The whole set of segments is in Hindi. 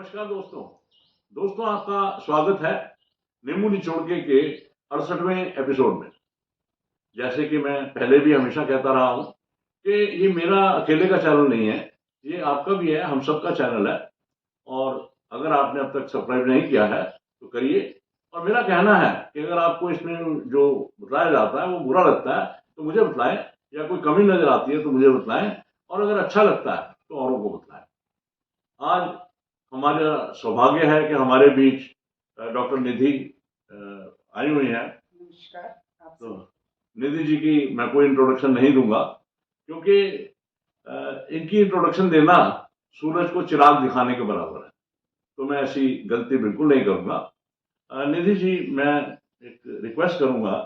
नमस्कार दोस्तों। आपका स्वागत है नींबू निचोड़ के 68वें एपिसोड में। जैसे कि मैं पहले भी हमेशा कहता रहा हूं कि ये मेरा अकेले का चैनल नहीं है, ये आपका भी है, हम सबका चैनल है। और अगर आपने अब तक सब्सक्राइब नहीं किया है तो करिए। और मेरा कहना है कि अगर आपको इसमें जो बताया जाता है वो बुरा लगता है तो मुझे बताएं, या कोई कमी नजर आती है तो मुझे बताएं, और अगर अच्छा लगता है तो औरों को बताएं। आज हमारा सौभाग्य है कि हमारे बीच डॉक्टर निधि आई हुई हैं। नमस्कार तो आपसे। निधि जी की मैं कोई इंट्रोडक्शन नहीं दूंगा, क्योंकि इनकी इंट्रोडक्शन देना सूरज को चिराग दिखाने के बराबर है। तो मैं ऐसी गलती बिल्कुल नहीं करूंगा। निधि जी, मैं एक रिक्वेस्ट करूंगा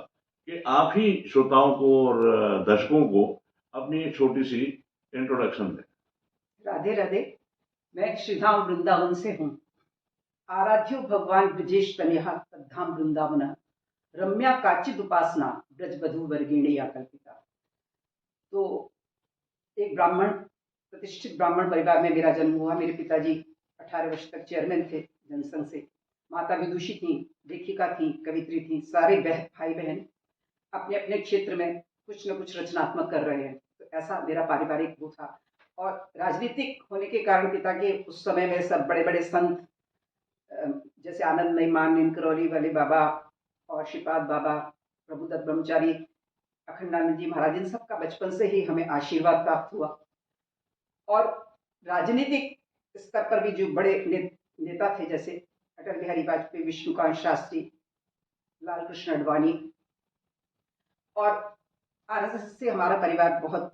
कि आप ही श्रोताओं को और दर्शकों को अपनी एक छोटी सी इंट्रोडक्शन दें। राधे राधे। मैं श्रीधाम वृंदावन से हूँ। आराध्यो भगवान ब्रजेश तनया तद्धाम वृंदावन रम्या काचिद उपासना ब्रज बधु वर्गिणी या कल्पिता। तो एक ब्राह्मण, प्रतिष्ठित ब्राह्मण परिवार में मेरा जन्म हुआ। मेरे पिताजी 18 वर्ष तक चेयरमैन थे जनसंघ से। माता विदुषी थी, लेखिका थी, कवित्री थी। सारे भाई बहन अपने अपने क्षेत्र में कुछ न कुछ रचनात्मक कर रहे हैं। तो ऐसा मेरा पारिवारिक वो था। और राजनीतिक होने के कारण पिता के उस समय में सब बड़े बड़े संत, जैसे आनंदमयी मान निनकरौली वाले बाबा और श्रीपाद बाबा, प्रभुदत्त ब्रह्मचारी, अखंडानंद जी महाराज, इन सबका बचपन से ही हमें आशीर्वाद प्राप्त हुआ। और राजनीतिक स्तर पर भी जो बड़े नेता थे, जैसे अटल बिहारी वाजपेयी, विष्णुकांत शास्त्री, लाल कृष्ण अडवाणी, और आरएसएस से हमारा परिवार बहुत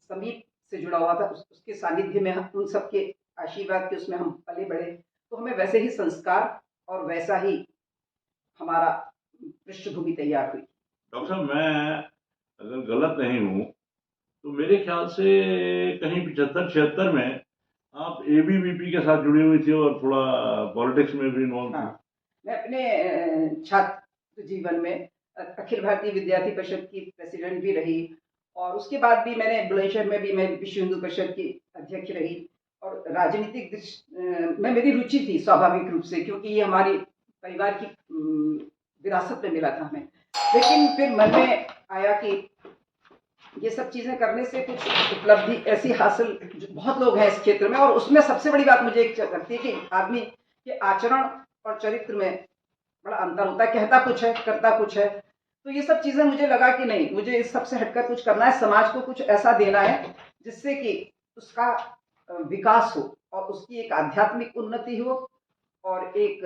समीप से जुड़ा हुआ था। उसके सानिध्य में हम उन सबके आशीर्वाद के उसमें हम पले बढ़े। तो हमें वैसे ही संस्कार और वैसा ही हमारा पृष्ठभूमि तैयार हुई। डॉक्टर साहब, मैं अगर गलत नहीं हूं तो मेरे ख्याल से कहीं 75-76 में आप एबीवीपी के साथ जुड़ी हुई थी और थोड़ा पॉलिटिक्स में भी इन्वॉल्व थी। हाँ, मैं अपने छात्र जीवन में अखिल भारतीय विद्यार्थी परिषद की प्रेसिडेंट भी रही। और उसके बाद भी मैंने बुलंदशहर में भी मैं विश्व हिंदू परिषद की अध्यक्ष रही। और राजनीतिक में मेरी रुचि थी स्वाभाविक रूप से, क्योंकि ये हमारी परिवार की विरासत में मिला था हमें। लेकिन फिर मन में आया कि ये सब चीजें करने से कुछ उपलब्धि ऐसी हासिल, बहुत लोग हैं इस क्षेत्र में, और उसमें सबसे बड़ी बात मुझे एक लगती है कि आदमी के आचरण और चरित्र में बड़ा अंतर होता है। कहता कुछ है, करता कुछ है। तो ये सब चीजें मुझे लगा कि नहीं, मुझे इस सबसे हटकर कुछ करना है, समाज को कुछ ऐसा देना है जिससे कि उसका विकास हो और उसकी एक आध्यात्मिक उन्नति हो और एक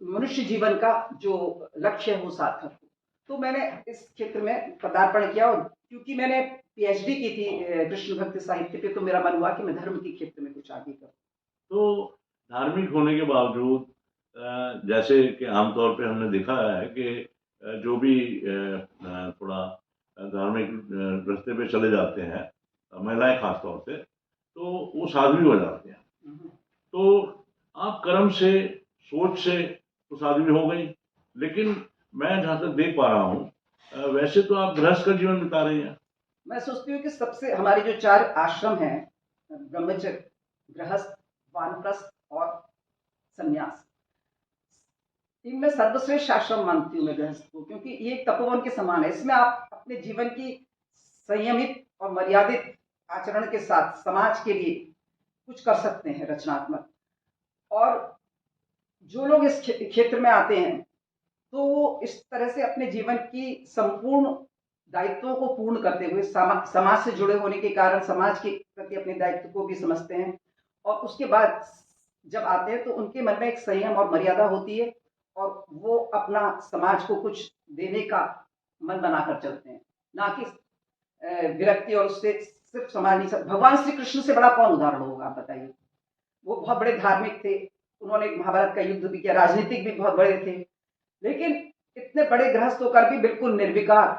मनुष्य जीवन का जो लक्ष्य है वो सार्थक हो। तो मैंने इस क्षेत्र में पदार्पण किया। और क्योंकि मैंने पीएचडी की थी कृष्ण भक्ति साहित्य पे, तो मेरा मन हुआ कि मैं धर्म के क्षेत्र में कुछ आगे करूं। तो धार्मिक होने के बावजूद जैसे कि आमतौर पे हमने देखा है कि जो भी थोड़ा धार्मिक रास्ते पे चले जाते हैं, महिलाएं खास तौर से, तो वो साध्वी हो जाती हैं। तो आप कर्म से, सोच से तो साध्वी हो गई, लेकिन मैं जहां तक देख पा रहा हूँ वैसे तो आप गृहस्थ का जीवन बिता रही हैं। मैं सोचती हूँ कि सबसे हमारे जो 4 आश्रम हैं, ब्रह्मचर्य, गृहस्थ, वानप्रस्थ और संन्यास, इनमें सर्वश्रेष्ठ आश्रम मानती हूँ मैं गृहस्थ को, क्योंकि ये एक तपोवन के समान है। इसमें आप अपने जीवन की संयमित और मर्यादित आचरण के साथ समाज के लिए कुछ कर सकते हैं रचनात्मक। और जो लोग इस क्षेत्र में आते हैं तो वो इस तरह से अपने जीवन की संपूर्ण दायित्वों को पूर्ण करते हुए समाज से जुड़े होने के कारण समाज के प्रति अपने दायित्व को भी समझते हैं। और उसके बाद जब आते हैं तो उनके मन में एक संयम और मर्यादा होती है, और वो अपना समाज को कुछ देने का मन बनाकर चलते हैं, ना कि विरक्ति और उससे सिर्फ समाज नहीं। भगवान श्री कृष्ण से बड़ा कौन उदाहरण होगा, आप बताइए। वो बहुत बड़े धार्मिक थे, उन्होंने महाभारत का युद्ध भी किया, राजनीतिक भी बहुत बड़े थे, लेकिन इतने बड़े गृहस्थ होकर भी बिल्कुल निर्विकार।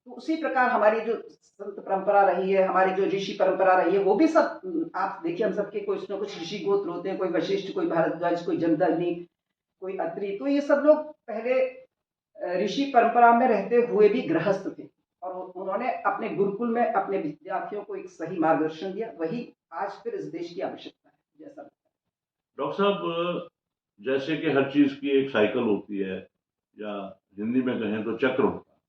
तो उसी प्रकार हमारी जो संत परंपरा रही है, हमारी जो ऋषि परंपरा रही है, वो भी सब आप देखिए, हम सबके कुछ न कुछ ऋषि गोत्र होते हैं। कोई वशिष्ठ, कोई भारद्वाज, कोई जमदग्नि, कोई अत्रि। तो ये सब लोग पहले ऋषि परंपरा में रहते हुए भी गृहस्थ थे, और उन्होंने अपने गुरुकुल में अपने विद्यार्थियों को एक सही मार्गदर्शन दिया। वही आज फिर इस देश की आवश्यकता है, जैसा लगता है। डॉक्टर साहब, जैसे कि हर चीज़ की एक साइकिल होती है, या हिंदी में कहें तो चक्र होता है,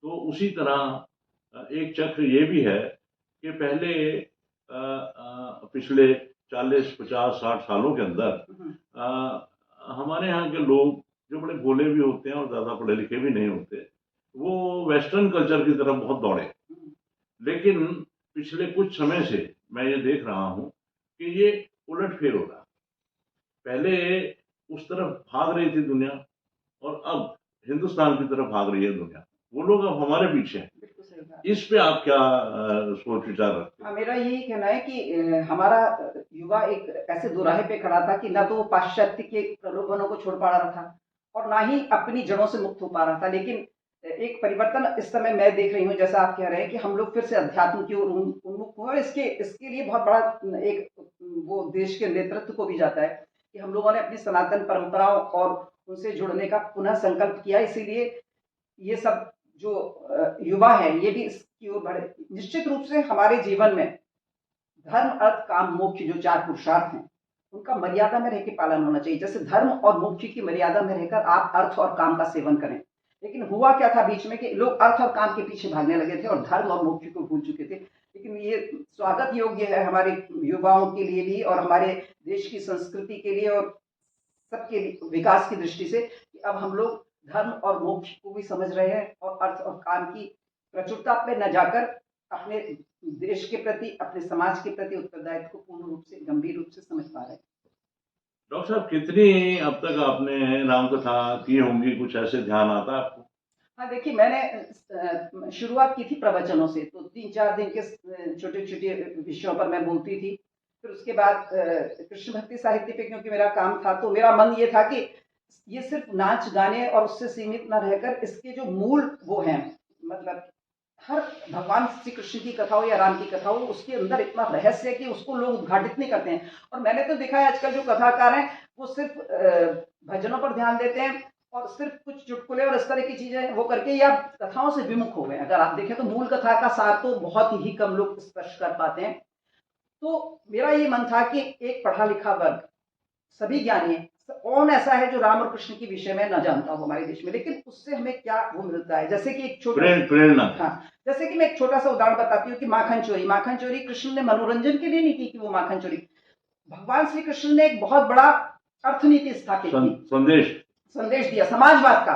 तो उसी तरह एक चक्र ये भी है कि पहले पिछले 40, 50, 60 सालों के अंदर अ, हमारे यहाँ के लोग जो बड़े भोले भी होते हैं और ज़्यादा पढ़े लिखे भी नहीं होते, वो वेस्टर्न कल्चर की तरफ बहुत दौड़े। लेकिन पिछले कुछ समय से मैं ये देख रहा हूँ कि ये उलट-फेर हो रहा है। पहले उस तरफ भाग रही थी दुनिया, और अब हिंदुस्तान की तरफ भाग रही है दुनिया। वो लोग अब हमारे पीछे हैं। बिल्कुल सही बात। इस पे आप क्या सोच विचार रखते हैं? हाँ, मेरा यही कहना है कि हमारा युवा एक ऐसे दोराहे पे खड़ा था कि ना तो वो पाश्चात्य के प्रलोभनों को छोड़ पा रहा था और ना ही अपनी जड़ों से मुक्त हो पा रहा था। लेकिन एक परिवर्तन इस समय मैं देख रही हूँ, जैसा आप कह रहे हैं कि हम लोग फिर से अध्यात्म की ओर उन्मुख हुए, और इसके इसके लिए बहुत बड़ा एक वो देश के नेतृत्व को भी जाता है कि हम लोगों ने अपनी सनातन परंपराओं और उनसे जुड़ने का पुनः संकल्प किया। इसीलिए ये सब जो युवा है ये भी इसकी ओर बढ़े। निश्चित रूप से हमारे जीवन में धर्म, अर्थ, काम, मोक्ष जो चार पुरुषार्थ हैं, उनका मर्यादा में रह के पालन होना चाहिए। जैसे धर्म और मोक्ष की मर्यादा में रहकर आप अर्थ और काम का सेवन करें। लेकिन हुआ क्या था बीच में कि लोग अर्थ और काम के पीछे भागने लगे थे और धर्म और मोक्ष को भूल चुके थे। लेकिन ये स्वागत योग्य है हमारे युवाओं के लिए भी और हमारे देश की संस्कृति के लिए और सबके विकास की दृष्टि से कि अब हम लोग धर्म और मोक्ष को भी समझ रहे हैं और अर्थ और काम की प्रचुरता पे न जाकर अपने देश के प्रति, अपने समाज के प्रति उत्तरदायित्व को पूर्ण रूप से, गंभीर रूप से समझ पा रहे हैं। डॉक्टर साहब, कितनी अब तक आपने रामकथा की होंगी, कुछ ऐसे ध्यान आता है आपको? हाँ, देखिए मैंने शुरुआत की थी प्रवचनों से, तो 3-4 दिन के छोटे-छोटे विषयों पर मैं बोलती थी। फिर उसके बाद कृष्ण भक्ति साहित्य पे क्योंकि मेरा काम था, तो मेरा मन ये था कि ये सिर्फ नाच गाने और उससे सीमित ना रहकर इसके जो मूल वो हैं, मतलब हर भगवान श्री कृष्ण की कथा हो या राम की कथा हो, उसके अंदर इतना रहस्य है कि उसको लोग उद्घाटित नहीं करते हैं। और मैंने तो देखा है आजकल जो कथाकार हैं, वो सिर्फ भजनों पर ध्यान देते हैं और सिर्फ कुछ चुटकुले और इस तरह की चीजें वो करके या कथाओं से विमुख हो गए। अगर आप देखें तो मूल कथा का सार तो बहुत ही कम लोग स्पर्श कर पाते हैं। तो मेरा ये मन था कि एक पढ़ा लिखा वर्ग, सभी ज्ञानी हैं, कौन ऐसा है जो राम और कृष्ण के विषय में न जानता हो हमारे देश में, लेकिन उससे हमें क्या वो मिलता है। जैसे कि एक छोटा प्रेरणा। हाँ, जैसे कि मैं एक छोटा सा उदाहरण बताती हूँ कि माखन चोरी कृष्ण ने मनोरंजन के लिए नहीं की कि वो माखन चोरी, भगवान श्री कृष्ण ने एक बहुत बड़ा अर्थनीति स्थापित की, संदेश दिया समाजवाद का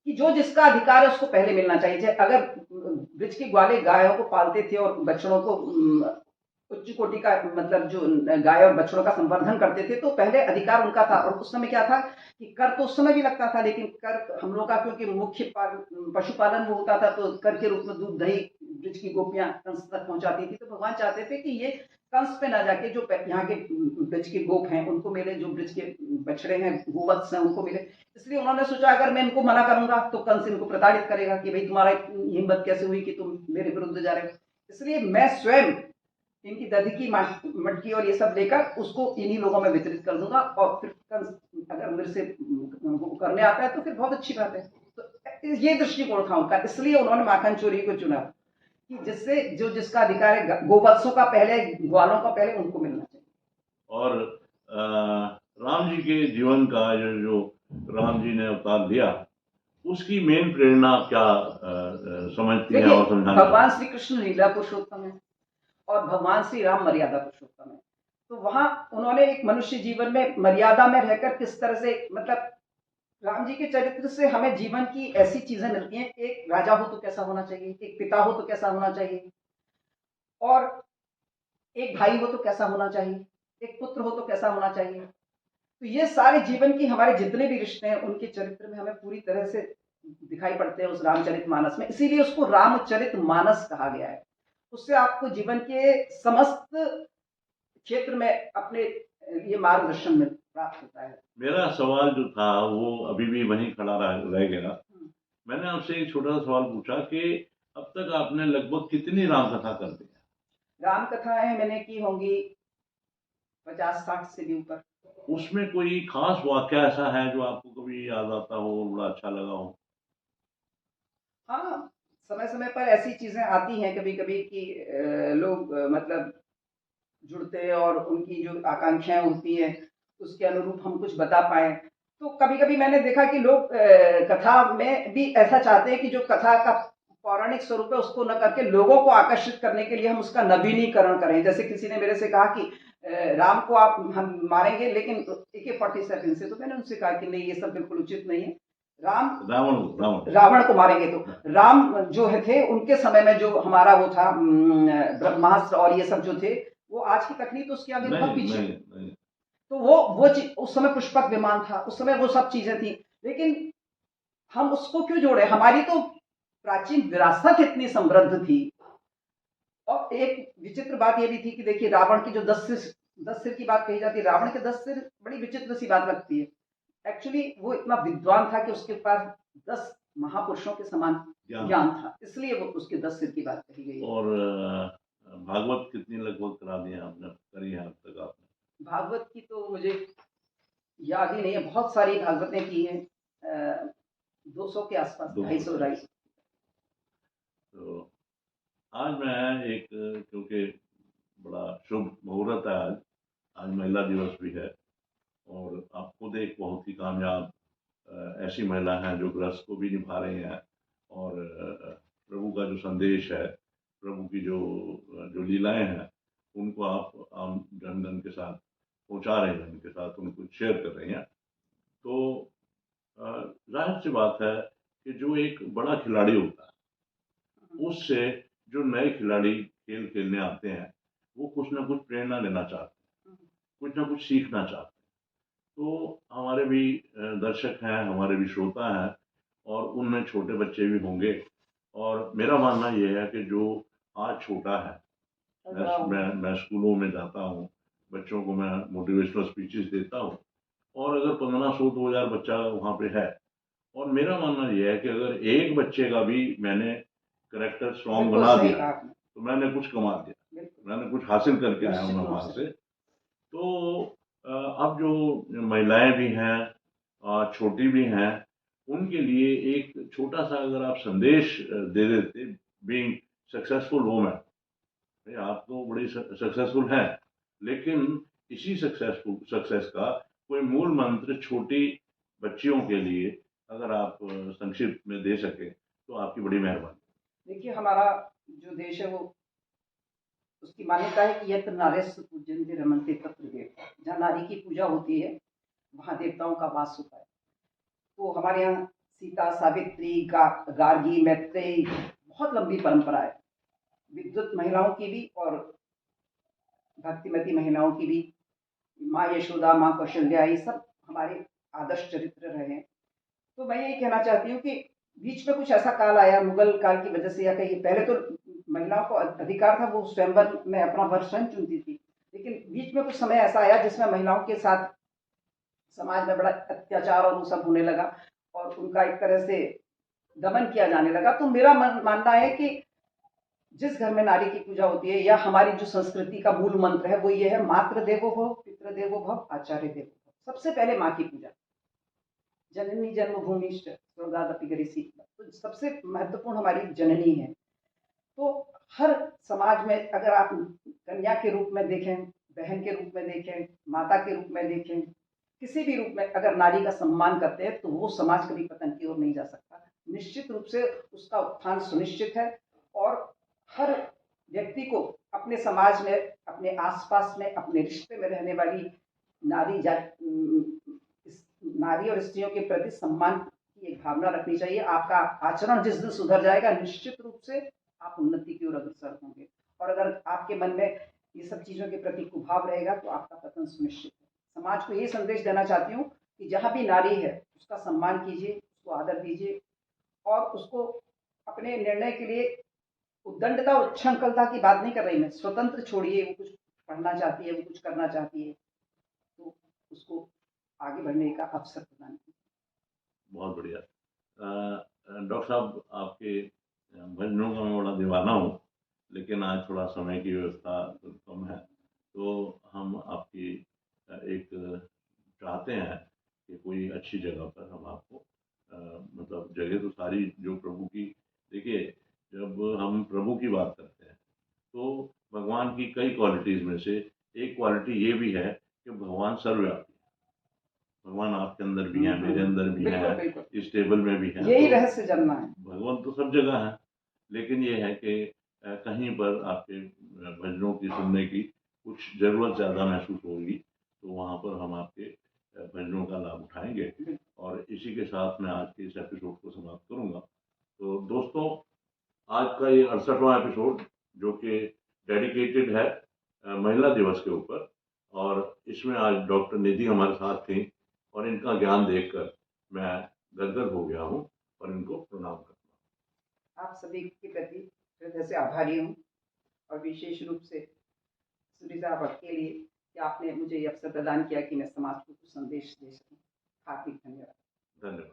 कि जो जिसका अधिकार है उसको पहले मिलना चाहिए। अगर ब्रज के ग्वाले गायों को पालते थे और बछड़ों को उच्च कोटि का, मतलब जो गाय और बछड़ों का संवर्धन करते थे, तो पहले अधिकार उनका था। और उस समय क्या था कि कर तो उस समय भी लगता था, लेकिन कर हम लोग का क्योंकि मुख्य पशुपालन वो होता था, तो कर के रूप में दूध दही ब्रज की गोपियां कंस तक पहुंचाती थी। तो भगवान चाहते थे कि ये कंस पे ना जाके जो यहाँ के ब्रज के गोप हैं उनको मिले, जो ब्रज के बछड़े हैं, गोवत्स हैं, उनको मिले। इसलिए उन्होंने सोचा अगर मैं इनको मना करूंगा तो कंस इनको प्रताड़ित करेगा कि भाई तुम्हारा हिम्मत कैसे हुई कि तुम मेरे विरुद्ध जा रहे हो। इसलिए मैं स्वयं इनकी दधी की मटकी और ये सब लेकर उसको इन्हीं लोगों में वितरित कर दूंगा, और फिर कंस अगर मेरे से करने आता है तो फिर बहुत अच्छी बात है। तो ये दृष्टिकोण था उनका, इसलिए उन्होंने माखन चोरी को चुना कि जिससे जो जिसका अधिकार है, गोवत्सों का पहले, ग्वालों का पहले उनको मिलना चाहिए। और राम जी के जीवन का जो राम जी ने अवतार लिया, उसकी मेन प्रेरणा आप क्या समझती हैं और समझाना? भगवान श्री कृष्ण लीला पुरुषोत्तम है और भगवान श्री राम मर्यादा पुरुषोत्तम है। तो वहां उन्होंने एक मनुष्य जीवन में मर्यादा में रहकर किस तरह से, मतलब राम जी के चरित्र से हमें जीवन की ऐसी चीजें मिलती हैं। एक राजा हो तो कैसा होना चाहिए, एक पिता हो तो कैसा होना चाहिए, और एक भाई हो तो कैसा होना चाहिए, एक पुत्र हो तो कैसा होना चाहिए। तो ये सारे जीवन की हमारे जितने भी रिश्ते हैं उनके चरित्र में हमें पूरी तरह से दिखाई पड़ते हैं उस रामचरितमानस में। इसीलिए उसको रामचरितमानस कहा गया है। उससे आपको जीवन के समस्त क्षेत्र में अपने लिए मार्गदर्शन में प्राप्त होता है। मेरा सवाल जो था वो अभी भी वहीं खड़ा रह गया। मैंने आपसे एक छोटा सा सवाल पूछा कि अब तक आपने लगभग कितनी रामकथा कर दी? रामकथाएं मैंने की होंगी 50-60 से भी ऊपर। उसमें कोई खास वाक्य ऐसा है जो आपको कभी याद आता हो, बड़ा अच्छा लगा हो? हाँ, समय समय पर ऐसी चीजें आती हैं कभी कभी कि लोग मतलब जुड़ते हैं और उनकी जो आकांक्षाएं होती हैं उसके अनुरूप हम कुछ बता पाएँ। तो कभी-कभी मैंने देखा कि लोग कथा में भी ऐसा चाहते हैं कि जो कथा का पौराणिक स्वरूप है उसको न करके लोगों को आकर्षित करने के लिए हम उसका नवीनीकरण करें। जैसे किसी ने मेरे से कहा कि राम को आप हम मारेंगे लेकिन AK-47 से, तो मैंने उनसे कहा कि नहीं, ये सब बिल्कुल उचित नहीं है। राम रावण को मारेंगे तो राम जो है थे उनके समय में जो हमारा वो था ब्रह्मास्त्र और ये सब जो थे, वो आज की तकनीक तो उसके आगे बहुत पीछे। नहीं। तो वो चीज उस समय पुष्पक विमान था, उस समय वो सब चीजें थी, लेकिन हम उसको क्यों जोड़े? हमारी तो प्राचीन विरासत इतनी समृद्ध थी। और एक विचित्र बात ये भी थी कि देखिए रावण की जो 10 सिर की बात कही जाती है, रावण के 10 सिर बड़ी विचित्र सी बात लगती है। एक्चुअली वो इतना विद्वान था कि उसके पास 10 महापुरुषों के समान ज्ञान था, इसलिए वो उसके 10 सिर की बात कही गई है। और भागवत कितनी लगभग करा दी आपने, करी है अब तक आपने? भागवत की तो मुझे याद ही नहीं है, बहुत सारी भागवतें की हैं, 200 के आसपास, 250 तो आज मैं एक, क्योंकि बड़ा शुभ मुहूर्त है आज महिला दिवस भी है, और आप खुद एक बहुत ही कामयाब ऐसी महिला हैं जो गृहस्थ को भी निभा रही हैं, और प्रभु का जो संदेश है, प्रभु की जो जो लीलाएं हैं, उनको आप आम जनगण के साथ पहुंचा रहे हैं, उनके साथ उनको शेयर कर रही हैं। तो जाहिर सी बात है कि जो एक बड़ा खिलाड़ी होता है, उससे जो नए खिलाड़ी खेल खेलने आते हैं, वो कुछ ना कुछ प्रेरणा लेना चाहते हैं, कुछ ना कुछ सीखना चाहते हैं। तो हमारे भी दर्शक हैं, हमारे भी श्रोता हैं, और उनमें छोटे बच्चे भी होंगे। और मेरा मानना ये है कि जो आज छोटा है, मैं स्कूलों में जाता हूँ, बच्चों को मैं मोटिवेशनल स्पीचेस देता हूँ, और अगर 1500-2000 बच्चा वहाँ पे है, और मेरा मानना ये है कि अगर एक बच्चे का भी मैंने करेक्टर स्ट्रॉन्ग बना दिया तो मैंने कुछ कमा दिया, मैंने कुछ हासिल करके आया हूँ मैं वहाँ से। तो अब जो महिलाएं भी हैं, छोटी भी हैं, उनके लिए एक छोटा सा अगर आप संदेश दे देते, बीइंग सक्सेसफुल वुमन, आप तो बड़ी सक्सेसफुल हैं, लेकिन इसी सक्सेस का कोई मूल मंत्र छोटी बच्चियों के लिए अगर आप संक्षिप्त में दे सके तो आपकी बड़ी मेहरबानी। देखिए हमारा जो देश है वो, उसकी मान्यता है कि यत्र नार्यस्तु पूज्यन्ते रमन्ते तत्र देवता, जहाँ नारी की पूजा होती है वहाँ देवताओं का वास होता है। तो हमारे यहाँ सीता, सावित्री, गार्गी, मैत्रेयी, बहुत लंबी परंपरा है, विद्युत महिलाओं की भी और भक्तिमती महिलाओं की भी। माँ यशोदा, माँ कौशल्या, ये सब हमारे आदर्श चरित्र रहे हैं। तो मैं यही कहना चाहती हूँ कि बीच में कुछ ऐसा काल आया मुगल काल की वजह से, या कहीं पहले तो महिलाओं को अधिकार था, वो स्वयंवर में अपना वर स्वयं चुनती थी, लेकिन बीच में कुछ समय ऐसा आया जिसमें महिलाओं के साथ समाज में बड़ा अत्याचार और वो सब होने लगा, और उनका एक तरह से दमन किया जाने लगा। तो मेरा मानना है कि जिस घर में नारी की पूजा होती है, या हमारी जो संस्कृति का मूल मंत्र है वो ये है, मातृ देवो भव, पितृ देवो भव, आचार्य देवो भव। सबसे पहले माँ की पूजा, जननी जन्मभूमिश्च स्वर्गादपि गरीयसी, तो सबसे महत्वपूर्ण हमारी जननी है। तो हर समाज में अगर आप कन्या के रूप में देखें, बहन के रूप में देखें, माता के रूप में देखें, किसी भी रूप में अगर नारी का सम्मान करते हैं तो वो समाज कभी पतन की ओर नहीं जा सकता। निश्चित रूप से उसका उत्थान सुनिश्चित है, और हर व्यक्ति को अपने समाज में, अपने आसपास में, अपने रिश्ते में रहने वाली नारी नारी और स्त्रियों के प्रति सम्मान की एक भावना रखनी चाहिए। आपका आचरण जिस दिन सुधर जाएगा, निश्चित रूप से आप उन्नति की ओर अग्रसर होंगे, और अगर आपके मन में ये सब चीजों के प्रति कुभाव रहेगा तो आपका पतन सुनिश्चित है। समाज को ये संदेश देना चाहती हूँ कि जहाँ भी नारी है उसका सम्मान कीजिए, उसको आदर दीजिए, और उसको अपने निर्णय के लिए उद्दंडता, उच्छृंखलता की बात नहीं कर रही मैं, स्वतंत्र छोड़िए। वो कुछ पढ़ना चाहती है, वो कुछ करना चाहती है, तो उसको आगे बढ़ने का अवसर प्रदान कीजिए। बहुत बढ़िया। डॉक्टर साहब, आपके भजनों का मैं बड़ा दीवाना हूँ, लेकिन आज थोड़ा समय की व्यवस्था तो कम है, तो हम आपकी एक चाहते हैं कि कोई अच्छी जगह पर हम आपको मतलब जगह तो सारी जो प्रभु की, देखिए जब हम प्रभु की बात करते हैं तो भगवान की कई क्वालिटीज़ में से एक क्वालिटी ये भी है कि भगवान सर्वव्यापी है। भगवान आपके अंदर भी हैं, मेरे अंदर भी बिल्कुल हैं, बिल्कुल, इस टेबल में भी हैं। यही तो रहस्य जानना है। भगवान तो सब जगह है, लेकिन ये है कि कहीं पर आपके भजनों की सुनने की कुछ ज़रूरत ज़्यादा महसूस होगी, तो वहाँ पर हम आपके भजनों का लाभ उठाएँगे। और इसी के साथ मैं आज के इस एपिसोड को समाप्त करूँगा। तो दोस्तों, आज का ये 68वां एपिसोड जो कि डेडिकेटेड है महिला दिवस के ऊपर, और इसमें आज डॉक्टर निधि हमारे साथ थी, और इनका ज्ञान देखकर मैं गदगद हो गया हूँ और इनको प्रणाम करता हूँ। आप सभी के प्रति हृदय से आभारी हूँ, और विशेष रूप से सूरी साहब आपके लिए कि आपने मुझे ये अवसर प्रदान किया कि मैं समाज को कुछ संदेश दे सकूँ। हार्दिक धन्यवाद। धन्यवाद।